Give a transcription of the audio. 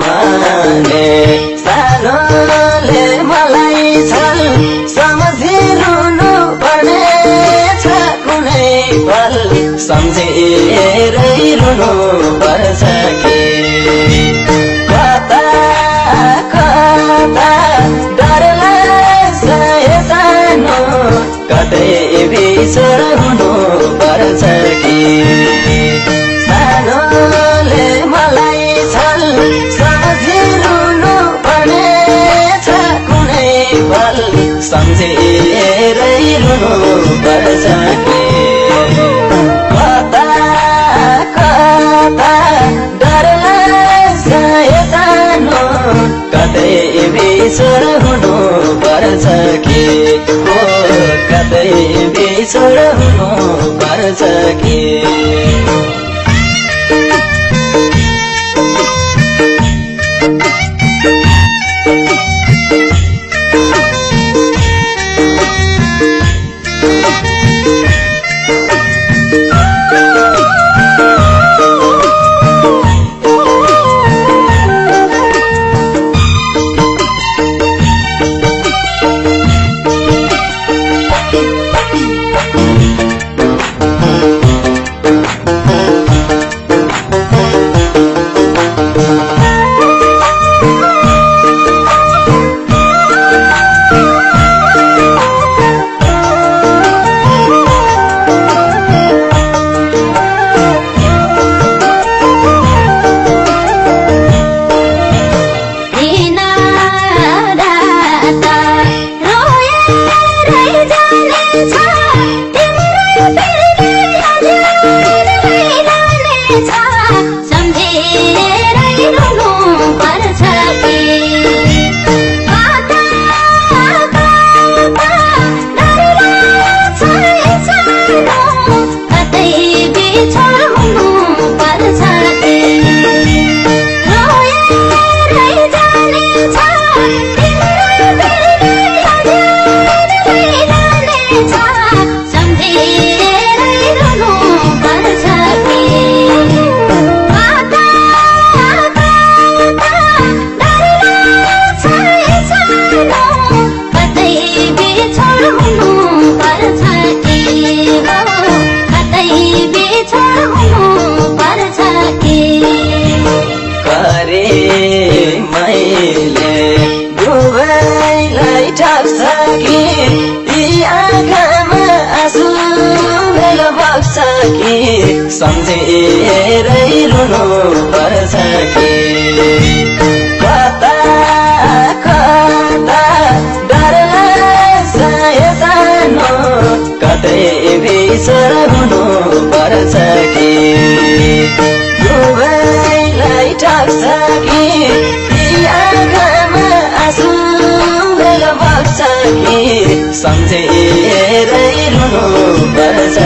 माने सानोले मलाई छल सम्झिनु पर्ने छ कुनै पल सम्झेरै रुनु पर्छ कि कता कता डर लाग्छ सानो कतै बिछोड हुनु पर्छ कि सानोले मलाई छल सम्झिनु पर्ने छ कुनै पल सम्झेरै रुनु पर्छ कि कता कता डर लाग्छ सानो कतै बिछोड हुनु पर्छ कि कतै बिछोड हुनु पर्छ कि मैले दुवैलाई ठाक्छ कि यी आँखामा आँसु भेल बग्छ कि सम्झेरै रुनु पर्छ कि कता कता डर लाग्छ सानो कतै बिछोड हुनु पर्छ कि दुवैलाई ठाक्छ कि आँखामा आँसु भेल बग्छ कि सम्झेरै रुनु पर्छ